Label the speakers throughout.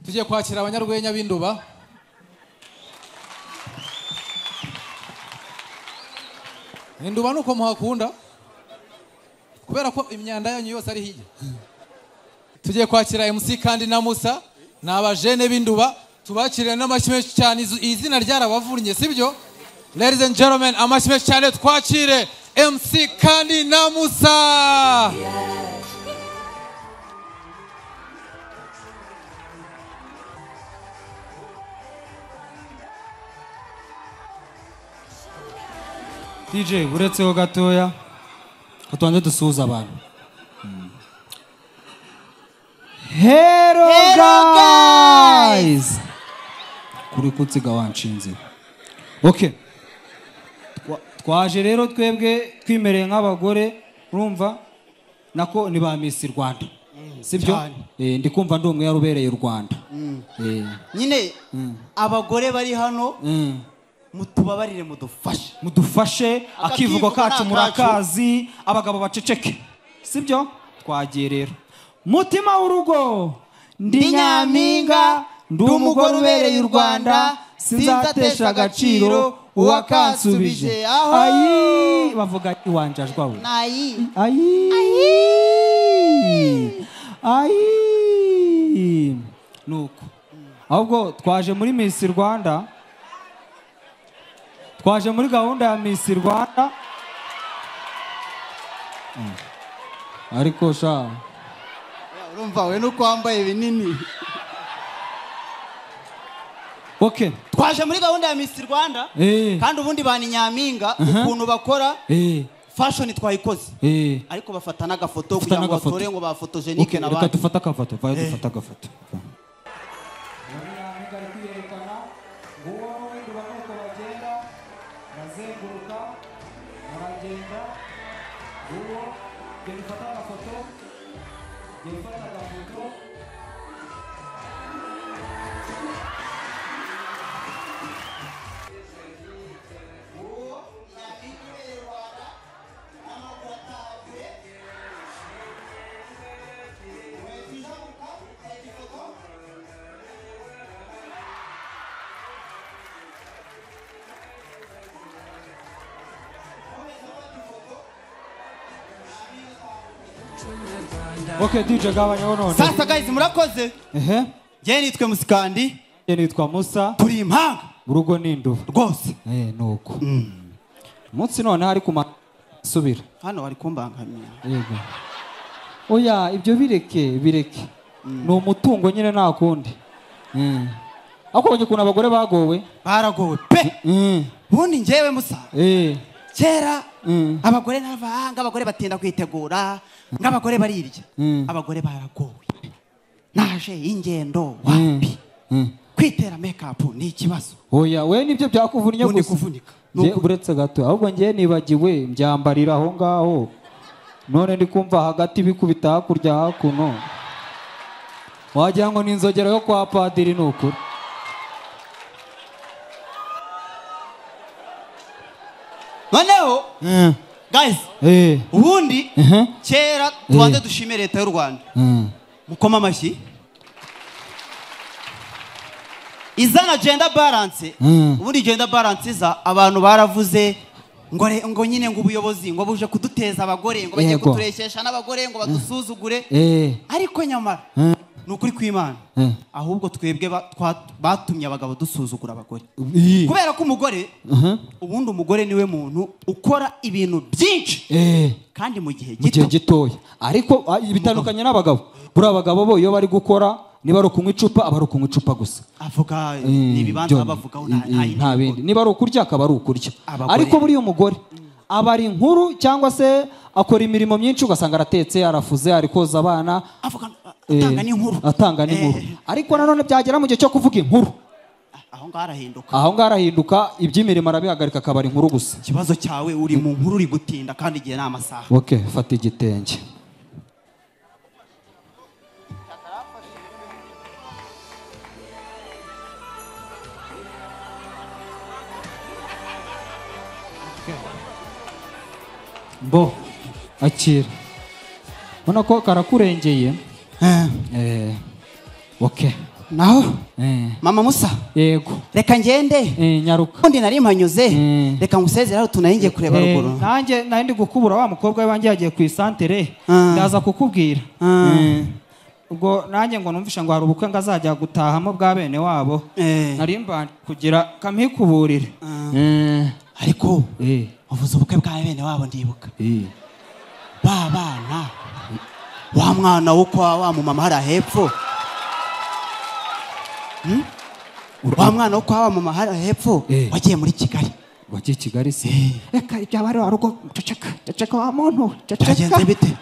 Speaker 1: Tugiye kwakira abanyarwenya b'Induba. Induba nuko muhakunda kubera ko imyanda yanyu yose ari hirya. Tugiye kwakira MC kandi na Musa n'abajene b'Induba, tubakirira n'amashyi menshi cyane, izina ryarabavurnye sibyo? Ladies and gentlemen, amashyi menshi cyane twakire MC kandi na Musa.
Speaker 2: DJ uretseho gatoya katwanze dusuhuza abantu. Hello guys. Kuri kutsiga wanshinze. Okay. Twaje rero twebwe twimereye nk'abagore, urumva nako ni ba Miss Rwanda. Sibyo? Ndikumva ndi umwe yarubereye u Rwanda.
Speaker 3: Nyine abagore bari hano mutubabarire
Speaker 2: mudufashe akivugo kacu murakazi abagabo baceceke sibyo twagiye rero mutima w'urugo ndi nyampinga ndi umugore ubereye u Rwanda sinzatesha agaciro uwakansubije ayi bavuga ati wanjajwa we ayi nuko ahubwo twaje muri Miss Rwanda, twaje muri gahunda ya Miss Rwanda ariko sha
Speaker 3: urumva we nuko wambaye binini.
Speaker 2: Okay,
Speaker 3: twaje muri gahunda ya Miss Rwanda kandi ubundi bani nyampinga ukuntu bakora fashion twayikoze ariko bafata n'agafoto kugira ngo batore ngo ba photogenique n'abandi.
Speaker 2: Reka dufata agafoto, dufata agafoto. Okay, DJ gabanyaho none.
Speaker 3: Sasa guys murakoze. Je nitwe Musikandi.
Speaker 2: Je nitwa Musa.
Speaker 3: Turi impanga.
Speaker 2: Urugo n'Induba.
Speaker 3: Rwose.
Speaker 2: Nuko. Munsi none hari kumasubira.
Speaker 3: Hano bari kumbangamira.
Speaker 2: Yego. Oya ibyo bireke. No umutungo nyine nakundi. Akubonye kuna abagore bagowe.
Speaker 3: Baragowe pe. Bundi njewe Musa. Kera abagore n'abahanga abagore batinda kwitegura ng'abagore barirya abagore baragowe naje ingendo wapi kwitera makeup ni ikibazo.
Speaker 2: Oya we nibyo byakuvunnye gusa je uretse gato ahubwo ngiye nibagiwe mbyambarira aho ngaho none ndi kumva hagati bikubita hakurya hakuno wagira ngo ninzogera yo kwa padiri nuko.
Speaker 3: Noneho guys ubundi kera tubanze dushime leta y'u Rwanda mukoma amashyi izana gender balance. Ubundi gender balance iza abantu baravuze ngo nyine ngo ubuyobozi ngo buje kuduteza abagore ngo bagiye kuturekesha n'abagore ngo badusuzugure ariko nyamara nukuri kw'Imana ahubwo twebwe batumye abagabo dusuzugura abagore kubera ko umugore ubundi umugore niwe muntu ukora ibintu byinshi kandi mu gihe
Speaker 2: gitoya ariko bitandukanye n'abagabo buri abagabo bo iyo bari gukora niba ari ukunywa icupa aba ari ukunywa icupa gusa
Speaker 3: avuga ibibanza bavugaho
Speaker 2: nta bindi niba ari ukurya akaba ari ukurya ariko buriya umugore aba ari inkuru cyangwa se akora imirimo myinshi ugasanga aratetse arafuze ari koza abana atanga n'inkuru ariko nanone byagera mu gihe cyo kuvuga inkuru aho ngaho arahinduka iby'imirimo arabihagarika akaba ari inkuru gusa.
Speaker 3: Ikibazo cyawe uri mu nkuru uri gutinda kandi igihe n'amasaha.
Speaker 2: Okay, fata igitenge. mbo akira ubona ko karakurengeye okay
Speaker 3: naho mama Musa
Speaker 2: yego
Speaker 3: reka ngende
Speaker 2: nyaruka
Speaker 3: undi nari mpanyuze reka ngusezera tunahingiye kureba ruguru
Speaker 2: nanjye ndi gukubura wa mukobwa wanjye yagiye ku isantere ndaza kukubwira ubwo nanjye ngo numvisha ngo hari ubukwe ngazajya gutahamo bwa bene wabo nari mba kugira kamikuburire
Speaker 3: ariko uvuze ubukwe bwa bene wabo ndibuka ba bana wa mwana wo kwa wa mama hari hepfo wa mwana wo kwa wa mama hari hepfo wagiye muri Kigali
Speaker 2: wagiye Kigali se reka ibya bari warugo ceceka wa muntu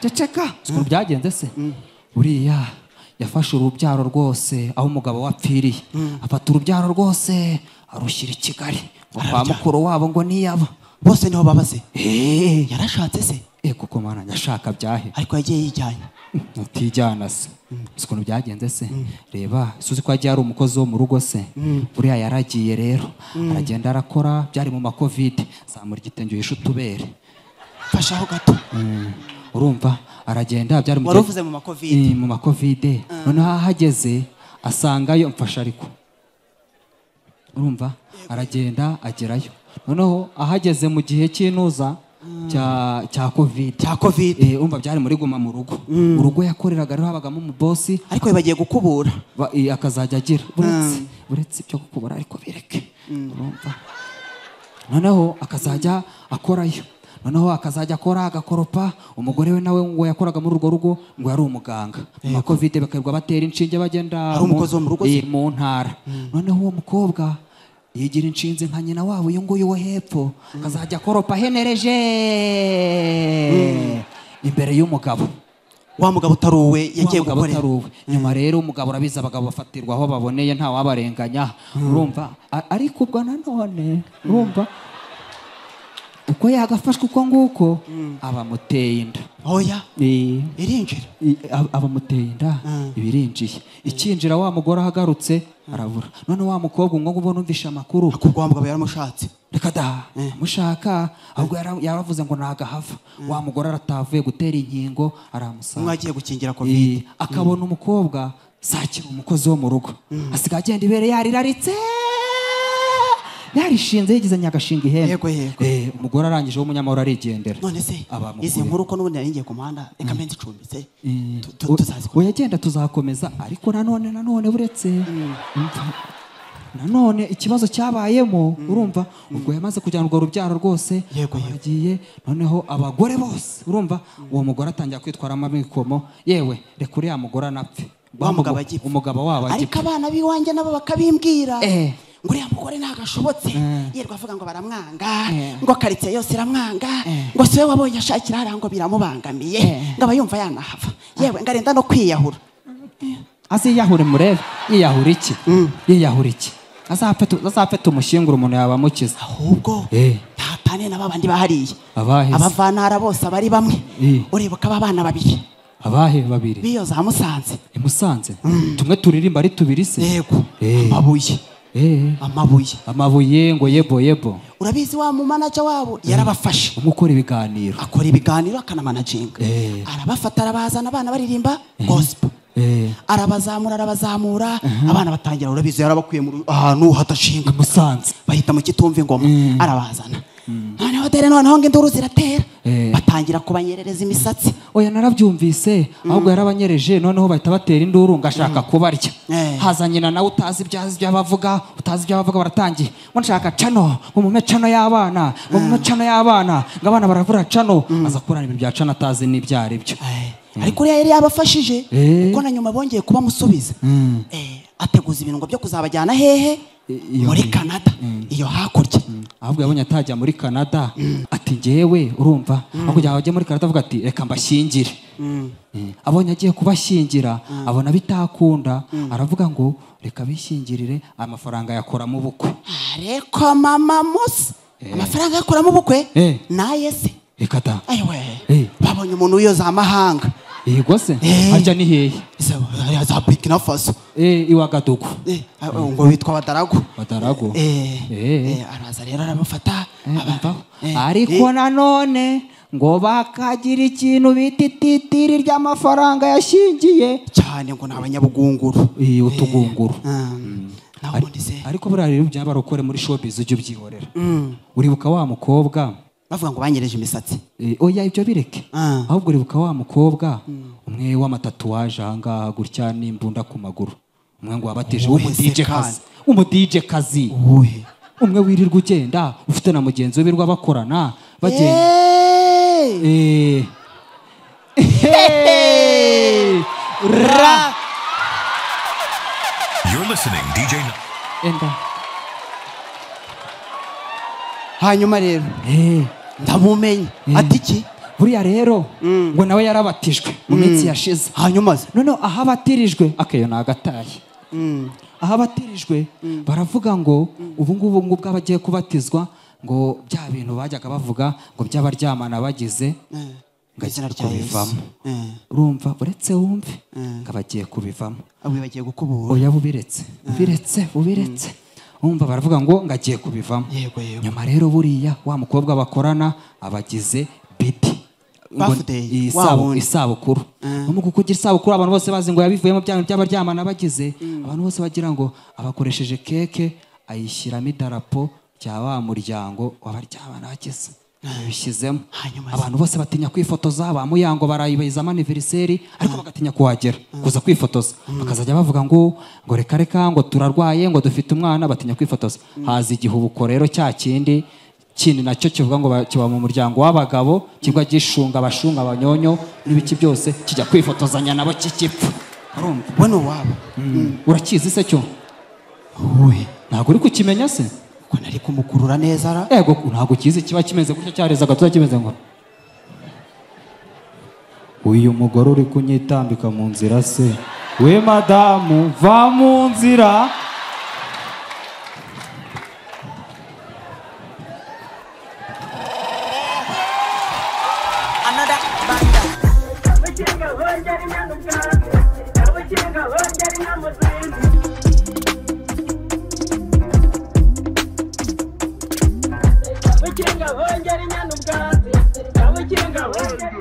Speaker 2: ceceka ukuntu byagenze se uriya yafashe urubyaro rwose aho umugabo wapfiriye afata urubyaro rwose arushyira i Kigali kwa mukuru wabo ngo niyaba
Speaker 3: bose niho babaze yarashatse se
Speaker 2: kuko mwana nyashaka byahe
Speaker 3: ariko yagiye yijyanye
Speaker 2: utijyana se ukuntu byagenze se reba suzi ko yagiye ari umukozi wo mu rugo se buriya yaragiye rero aragenda arakora byari mu makovide zamura igitenge uhishe utubere
Speaker 3: fashaho gato
Speaker 2: urumva aragenda byari
Speaker 3: mu waruvuze mu makovide
Speaker 2: mu makovide noneho ahageze asangayo mfasha ariko urumva aragenda agerayo noneho ahageze mu gihe cy'inuza cya covid umva byari muri guma mu rugo urugo yakoreraga rero habagamo umubosi
Speaker 3: ariko bagiye gukubura
Speaker 2: akazajya agira buretse ibyo gukubura ariko bireke urumva noneho akazajya akorayo noneho akazajya akora agakoropa umugore we nawe ngo yakoraga muri urwo rugo ngo yari umuganga mu covid bakirirwa batera inshinge bagenda mu ntara noneho uwo mukobwa yigira inshinze nka nyina wabo uyu nguyu wo hepfo akazajya akoropa henereje imbere y'umugabo
Speaker 3: wa mugabo utaruwe yagiye gukorera
Speaker 2: nyuma rero umugabo urabiza abagabo bafatirwa aho baboneye nta wabarenganya urumva ariko ubwo nanone urumva uko yagafashwe uko nguko abamuteye inda
Speaker 3: oya irinjira
Speaker 2: abamuteye inda ibirinjiye ikinjira wa mugore ahagarutse arabura none wa mukobwa ngo ubona umvisha amakuru
Speaker 3: akubwo wa mugabo yaramushatse
Speaker 2: reka da mushaka ahubwo yaravuze ngo nagahava wa mugore aratavuye gutera inkingo aramusanga
Speaker 3: mwagiye gukingira covid
Speaker 2: akabona umukobwa sakira umukozi wo mu rugo asigaye agenda ibere yariraritse yarishinze yigize nyagashinga ihembe umugore arangije w'umunyamahoro arigendera
Speaker 3: none se izi nkuru ko n'ubundi nari ngiye ku muhanda reka mbe nzicumbitse
Speaker 2: yagenda tuzakomeza ariko nanone buretse nanone ikibazo cyabayemo urumva ubwo yamaze kujyana urwo rubyaro rwose yagiye noneho abagore bose urumva uwo mugore atangira kwitwaramo amikomo yewe reka uriya mugore anapfe umugabo wabo
Speaker 3: ariko abana b'iwanjye nabo bakabimbwira ngo uriya mugore ntagashobotse yerwa avuga ngo baramwanga ngo karitsiye yose iramwanga ngo siwe wabonye ashakira hariya ngo biramubangamiye ngo aba yumva yanahava yewe ngo arenda no kwiyahura
Speaker 2: aziyahure murebe yiyahura iki azapfete umushyinguro umuntu yaba amukiza
Speaker 3: ahubwo ntatane na babandi bahariye abavantara bose abari bamwe uribuka aba bana babiri
Speaker 2: abahe babiri
Speaker 3: biyo za Musanze
Speaker 2: Musanze tumwe turirimba ari tubiri se
Speaker 3: yego amabuye
Speaker 2: ngo yebo
Speaker 3: urabizi wa mu manager wabo yarabafashe
Speaker 2: umukora ibiganiro
Speaker 3: akora ibiganiro akanamanaginga arabafata arabazana abana baririmba gospel arabazamura abana batangira urabizi yarabakuye mu ahantu hadashinga
Speaker 2: Musanze
Speaker 3: bahita mu kitumva ingoma arabazana noneho ngo induru ziratera batangira kubanyerereza imisatsi
Speaker 2: oya narabyumvise ahubwo yarabanyereje noneho bahita batera induru ngashaka kubarya haza nyina nawe utazi ibyo bavuga baratangiye ngo nshaka cano umume cano y'abana ngo abana baravura cano aza kurana ibintu bya cano atazi n'ibyo ari byo
Speaker 3: ariko uriya yari yabafashije kuko na nyuma bongeye kuba musubiza ateguza ibintu byo kuzabajyana hehe muri Canada iyo hakurya
Speaker 2: ahubwo yabonye atajya muri Canada ati ngewe urumva ahubwo yajya muri Canada avuga ati reka mbashyingire abonye agiye kubashyingira abona bitakunda aravuga ngo reka bishyingirire amafaranga yakoramo ubukwe
Speaker 3: ariko mama Musa amafaranga yakoramo ubukwe naye se
Speaker 2: reka da
Speaker 3: babonye umuntu w'iyo amahanga
Speaker 2: yego se harya ni hehe
Speaker 3: za Burkina Faso
Speaker 2: iwagadugu
Speaker 3: ngo witwa Badarago
Speaker 2: araza
Speaker 3: rero arabafata
Speaker 2: ariko nanone ngo bakagira ikintu bita ititiri ry'amafaranga yashingiye
Speaker 3: cyane ngo ni abanyabugunguru
Speaker 2: utugunguru
Speaker 1: ariko buriya rero byaba barokore muri showbiz ujye ubyihorera uribuka wa mukobwa
Speaker 3: bavuga ngo banyereje imisatsi
Speaker 1: oya ibyo bireke ahubwo uribuka wa mukobwa umwe w'amatatuwaje ahangaha gutya n'imbunda ku maguru umwe ngo wabatije umudije kazi umwe wirirwa ugenda ufite na mugenzi we birwa bakorana bagenda
Speaker 4: You're listening, DJ.
Speaker 3: hanyuma rero ndamumenye ati iki
Speaker 2: buriya rero ngo nawe yarabatijwe mu minsi yashize
Speaker 3: hanyuma
Speaker 2: noneho aho abatirijwe akeyo ni agataye aho abatirijwe baravuga ngo ubu ngubu bw'abagiye kubatizwa ngo bya bintu bajyaga bavuga ngo by'abaryamana bagize ngo agiye kubivamo urumva uretse wumve ngo abagiye kubivamo
Speaker 3: abo bagiye gukubura
Speaker 2: oya bubiretse umva baravuga ngo agiye kubivamo nyuma rero buriya wa mukobwa bakorana abagize bidi isabukuru no kugira isabukuru abantu bose bazi ngo yabivuyemo by'abaryamana bagize abantu bose bagira ngo abakoresheje keke ayishyiramo idarapo rya wa muryango w'abaryamana bagize bishyizemo abantu bose batinya kwifotoza ba muyango barayibizamo anniversaire ariko bagatinya kuhagera kuza kwifotoza bakazajya bavuga ngo reka ngo turarwaye ngo dufite umwana batinya kwifotoza haza igihubuko rero cya kindi nacyo kivuga ngo kiba mu muryango w'abagabo kigwa gishunga abashunga abanyonyo n'ibiki byose kijya kwifotozanya nabo kikipfa
Speaker 3: bueno wabo
Speaker 2: urakizi se cyo ntabwo uri kukimenya se
Speaker 3: ko nari kumukurura neza
Speaker 2: yego ntabwo kizi kiba kimeze gutya cyarezaga tuzakimeze ngo uyu mugore uri kunyitambika mu nzira se we madamu va mu nzira
Speaker 5: Kabukinga hongera inyana ubwatsi, kabukinga hongera